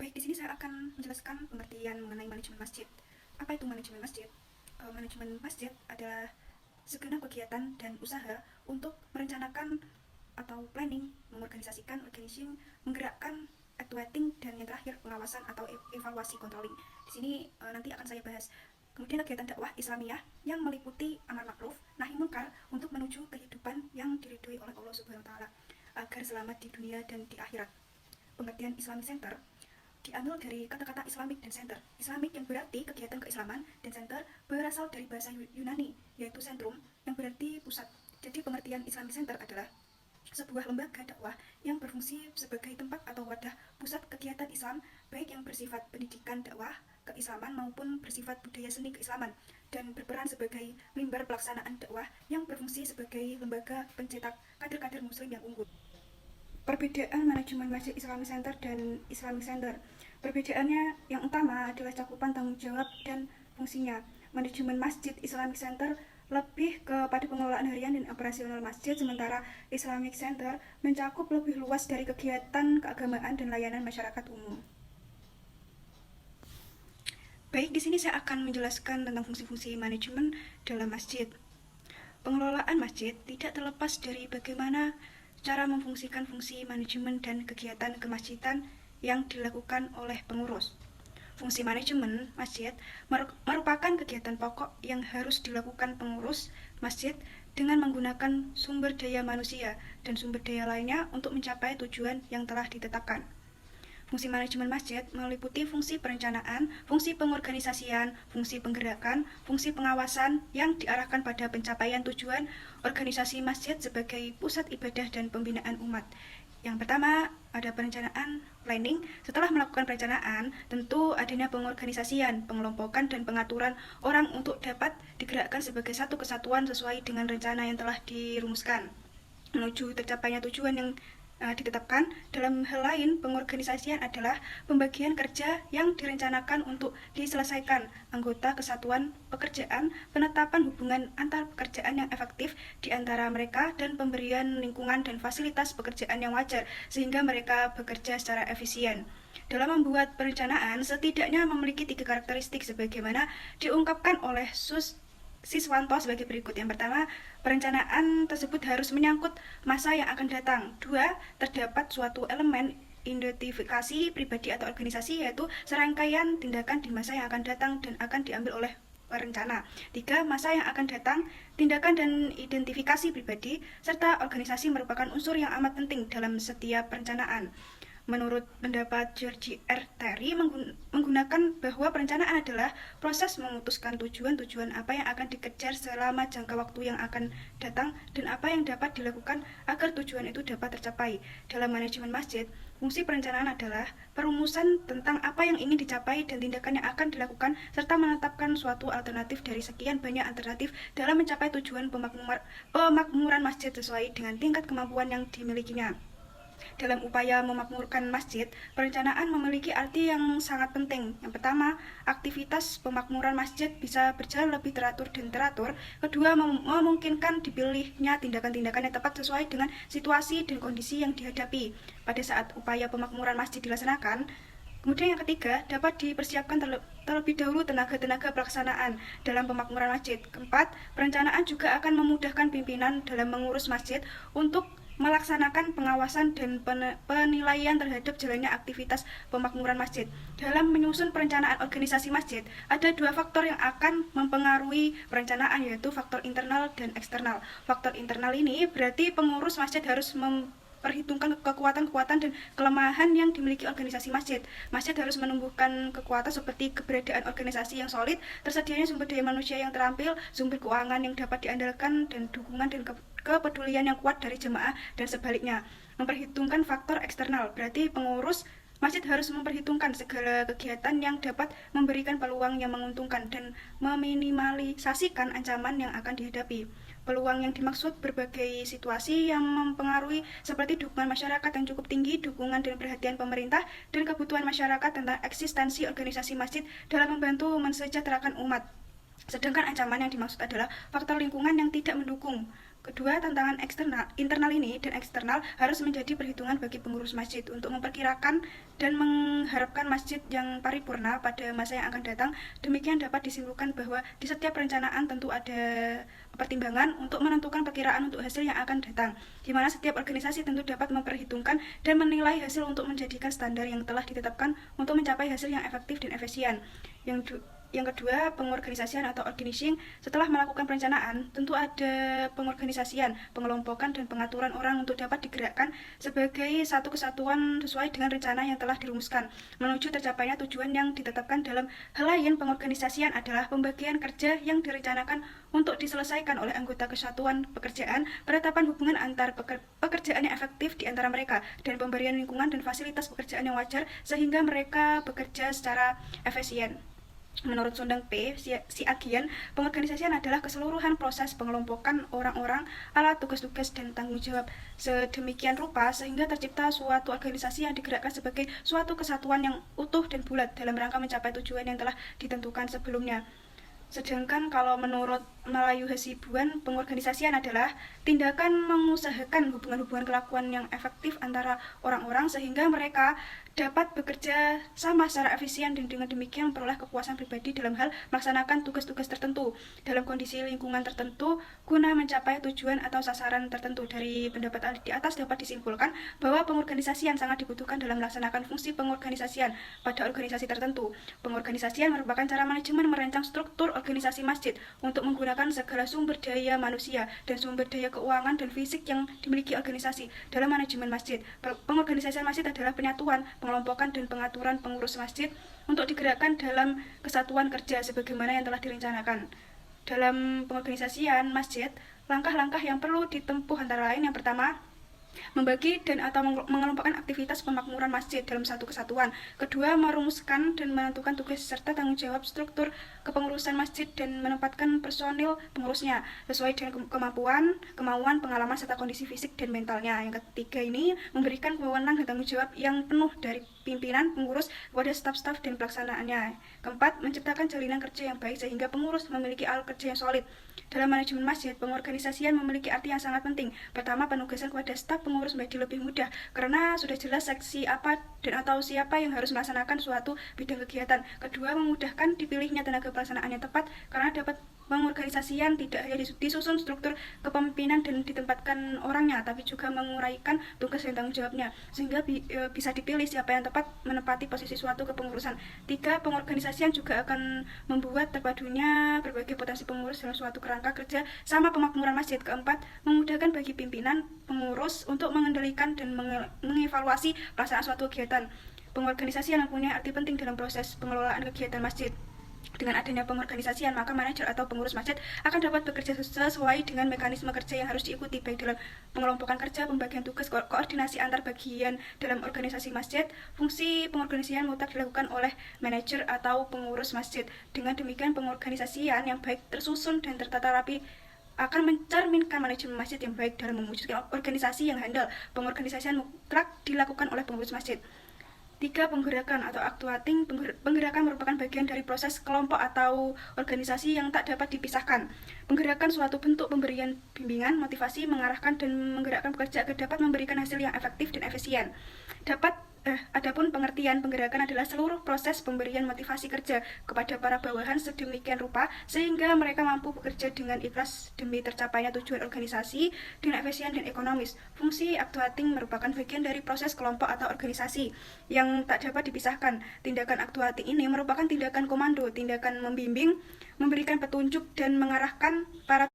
Baik, di sini saya akan menjelaskan pengertian mengenai manajemen masjid. Apa itu manajemen masjid? Manajemen masjid adalah segenap kegiatan dan usaha untuk merencanakan atau planning, mengorganisasikan, organizing, menggerakkan, actuating, dan yang terakhir pengawasan atau evaluasi controlling. Di sini nanti akan saya bahas. Kemudian kegiatan dakwah Islamiyah yang meliputi amar ma'ruf, nahi munkar untuk menuju kehidupan yang diridhoi oleh Allah Subhanahu wa taala agar selamat di dunia dan di akhirat. Pengertian Islamic Center diambil dari kata-kata Islamic dan Center. Islamic yang berarti kegiatan keislaman dan Center berasal dari bahasa Yunani yaitu centrum yang berarti pusat. Jadi pengertian Islamic Center adalah sebuah lembaga dakwah yang berfungsi sebagai tempat atau wadah pusat kegiatan Islam baik yang bersifat pendidikan dakwah keislaman maupun bersifat budaya seni keislaman dan berperan sebagai mimbar pelaksanaan dakwah yang berfungsi sebagai lembaga pencetak kader-kader muslim yang unggul. Perbedaan manajemen Masjid Islamic Center dan Islamic Center. Perbedaannya yang utama adalah cakupan tanggung jawab dan fungsinya. Manajemen Masjid Islamic Center lebih kepada pengelolaan harian dan operasional masjid, sementara Islamic Center mencakup lebih luas dari kegiatan keagamaan dan layanan masyarakat umum. Baik, di sini saya akan menjelaskan tentang fungsi-fungsi manajemen dalam masjid. Pengelolaan masjid tidak terlepas dari bagaimana cara memfungsikan fungsi manajemen dan kegiatan kemasjidan yang dilakukan oleh pengurus. Fungsi manajemen masjid merupakan kegiatan pokok yang harus dilakukan pengurus masjid dengan menggunakan sumber daya manusia dan sumber daya lainnya untuk mencapai tujuan yang telah ditetapkan. Fungsi manajemen masjid meliputi fungsi perencanaan, fungsi pengorganisasian, fungsi penggerakan, fungsi pengawasan yang diarahkan pada pencapaian tujuan organisasi masjid sebagai pusat ibadah dan pembinaan umat. Yang pertama, ada perencanaan, planning. Setelah melakukan perencanaan, tentu adanya pengorganisasian, pengelompokan, dan pengaturan orang untuk dapat digerakkan sebagai satu kesatuan sesuai dengan rencana yang telah dirumuskan menuju tercapainya tujuan yang ditetapkan. Dalam hal lain, pengorganisasian adalah pembagian kerja yang direncanakan untuk diselesaikan anggota kesatuan pekerjaan, penetapan hubungan antar pekerjaan yang efektif di antara mereka, dan pemberian lingkungan dan fasilitas pekerjaan yang wajar sehingga mereka bekerja secara efisien. Dalam membuat perencanaan, setidaknya memiliki 3 karakteristik sebagaimana diungkapkan oleh Siswanto sebagai berikut. Yang pertama, perencanaan tersebut harus menyangkut masa yang akan datang. 2, terdapat suatu elemen identifikasi pribadi atau organisasi, yaitu serangkaian tindakan di masa yang akan datang dan akan diambil oleh perencana. 3, masa yang akan datang, tindakan dan identifikasi pribadi, serta organisasi merupakan unsur yang amat penting dalam setiap perencanaan. Menurut pendapat George R. Terry, menggunakan bahwa perencanaan adalah proses memutuskan tujuan-tujuan apa yang akan dikejar selama jangka waktu yang akan datang dan apa yang dapat dilakukan agar tujuan itu dapat tercapai. Dalam manajemen masjid, fungsi perencanaan adalah perumusan tentang apa yang ingin dicapai dan tindakan yang akan dilakukan, serta menetapkan suatu alternatif dari sekian banyak alternatif dalam mencapai tujuan pemakmuran masjid sesuai dengan tingkat kemampuan yang dimilikinya. Dalam upaya memakmurkan masjid, perencanaan memiliki arti yang sangat penting. Yang pertama, aktivitas pemakmuran masjid bisa berjalan lebih teratur dan teratur. Kedua, memungkinkan dipilihnya tindakan-tindakan yang tepat sesuai dengan situasi dan kondisi yang dihadapi pada saat upaya pemakmuran masjid dilaksanakan. Kemudian yang ketiga, dapat dipersiapkan terlebih dahulu tenaga-tenaga pelaksanaan dalam pemakmuran masjid. Keempat, perencanaan juga akan memudahkan pimpinan dalam mengurus masjid untuk melaksanakan pengawasan dan penilaian terhadap jalannya aktivitas pemakmuran masjid. Dalam menyusun perencanaan organisasi masjid, ada 2 faktor yang akan mempengaruhi perencanaan, yaitu faktor internal dan eksternal. Faktor internal ini berarti pengurus masjid harus memperhitungkan kekuatan-kekuatan dan kelemahan yang dimiliki organisasi masjid. Masjid harus menumbuhkan kekuatan seperti keberadaan organisasi yang solid, tersedianya sumber daya manusia yang terampil, sumber keuangan yang dapat diandalkan, dan dukungan dan kepedulian yang kuat dari jemaah, dan sebaliknya. Memperhitungkan faktor eksternal berarti pengurus masjid harus memperhitungkan segala kegiatan yang dapat memberikan peluang yang menguntungkan dan meminimalisasikan ancaman yang akan dihadapi. Peluang yang dimaksud berbagai situasi yang mempengaruhi seperti dukungan masyarakat yang cukup tinggi, dukungan dan perhatian pemerintah, dan kebutuhan masyarakat tentang eksistensi organisasi masjid dalam membantu mensejahterakan umat. Sedangkan ancaman yang dimaksud adalah faktor lingkungan yang tidak mendukung, Kedua, tantangan internal ini dan eksternal harus menjadi perhitungan bagi pengurus masjid untuk memperkirakan dan mengharapkan masjid yang paripurna pada masa yang akan datang. Demikian dapat disimpulkan bahwa di setiap perencanaan tentu ada pertimbangan untuk menentukan perkiraan untuk hasil yang akan datang, di mana setiap organisasi tentu dapat memperhitungkan dan menilai hasil untuk menjadikan standar yang telah ditetapkan untuk mencapai hasil yang efektif dan efisien. Yang kedua, pengorganisasian atau organizing. Setelah melakukan perencanaan, tentu ada pengorganisasian, pengelompokan, dan pengaturan orang untuk dapat digerakkan sebagai satu kesatuan sesuai dengan rencana yang telah dirumuskan, menuju tercapainya tujuan yang ditetapkan. Dalam hal lain, pengorganisasian adalah pembagian kerja yang direncanakan untuk diselesaikan oleh anggota kesatuan pekerjaan, penetapan hubungan antar pekerjaan yang efektif di antara mereka, dan pemberian lingkungan dan fasilitas pekerjaan yang wajar sehingga mereka bekerja secara efisien. Menurut Sundang P. Siagian, pengorganisasian adalah keseluruhan proses pengelompokan orang-orang, alat, tugas-tugas, dan tanggung jawab sedemikian rupa sehingga tercipta suatu organisasi yang digerakkan sebagai suatu kesatuan yang utuh dan bulat dalam rangka mencapai tujuan yang telah ditentukan sebelumnya. Sedangkan kalau menurut Melayu Hasibuan, pengorganisasian adalah tindakan mengusahakan hubungan-hubungan kelakuan yang efektif antara orang-orang sehingga mereka dapat bekerja sama secara efisien dan dengan demikian memperoleh kepuasan pribadi dalam hal melaksanakan tugas-tugas tertentu dalam kondisi lingkungan tertentu guna mencapai tujuan atau sasaran tertentu. Dari pendapat di atas dapat disimpulkan bahwa pengorganisasian sangat dibutuhkan dalam melaksanakan fungsi pengorganisasian pada organisasi tertentu. Pengorganisasian merupakan cara manajemen merancang struktur organisasi masjid untuk menggunakan segala sumber daya manusia dan sumber daya keuangan dan fisik yang dimiliki organisasi dalam manajemen masjid. Pengorganisasian masjid adalah penyatuan, pengelompokan, dan pengaturan pengurus masjid untuk digerakkan dalam kesatuan kerja sebagaimana yang telah direncanakan. Dalam pengorganisasian masjid, langkah-langkah yang perlu ditempuh antara lain: yang pertama, membagi dan atau mengelompokkan aktivitas pemakmuran masjid dalam satu kesatuan. Kedua, merumuskan dan menentukan tugas serta tanggung jawab struktur kepengurusan masjid dan menempatkan personil pengurusnya sesuai dengan kemauan, pengalaman, serta kondisi fisik dan mentalnya. Yang ketiga ini, memberikan wewenang dan tanggung jawab yang penuh dari pimpinan pengurus kepada staf-staf dan pelaksanaannya. Keempat, menciptakan jalinan kerja yang baik sehingga pengurus memiliki alat kerja yang solid. Dalam manajemen masjid, pengorganisasian memiliki arti yang sangat penting. Pertama, penugasan kepada staf pengurus menjadi lebih mudah karena sudah jelas seksi apa dan atau siapa yang harus melaksanakan suatu bidang kegiatan. Kedua, memudahkan dipilihnya tenaga pelaksanaan yang tepat karena dapat pengorganisasian tidak hanya disusun struktur kepemimpinan dan ditempatkan orangnya, tapi juga menguraikan tugas dan tanggung jawabnya sehingga bisa dipilih siapa yang tepat menempati posisi suatu kepengurusan. Tiga, pengorganisasian juga akan membuat terpadunya berbagai potensi pengurus dalam suatu kerangka kerja sama pemakmuran masjid. Keempat, memudahkan bagi pimpinan pengurus untuk mengendalikan dan mengevaluasi pelaksanaan suatu kegiatan. Pengorganisasian mempunyai arti penting dalam proses pengelolaan kegiatan masjid. Dengan adanya pengorganisasian, maka manajer atau pengurus masjid akan dapat bekerja sesuai dengan mekanisme kerja yang harus diikuti, baik dalam pengelompokan kerja, pembagian tugas, koordinasi antar bagian dalam organisasi masjid. Fungsi pengorganisasian mutlak dilakukan oleh manajer atau pengurus masjid. Dengan demikian, pengorganisasian yang baik, tersusun, dan tertata rapi akan mencerminkan manajemen masjid yang baik dalam mewujudkan organisasi yang handal. Pengorganisasian mutlak dilakukan oleh pengurus masjid. Tiga, penggerakan atau actuating. Penggerakan merupakan bagian dari proses kelompok atau organisasi yang tak dapat dipisahkan. Penggerakan suatu bentuk pemberian bimbingan, motivasi, mengarahkan dan menggerakkan pekerja agar dapat memberikan hasil yang efektif dan efisien. Adapun pengertian penggerakan adalah seluruh proses pemberian motivasi kerja kepada para bawahan sedemikian rupa sehingga mereka mampu bekerja dengan ikhlas demi tercapainya tujuan organisasi dengan efisien dan ekonomis. Fungsi actuating merupakan bagian dari proses kelompok atau organisasi yang tak dapat dipisahkan. Tindakan actuating ini merupakan tindakan komando, tindakan membimbing, memberikan petunjuk dan mengarahkan para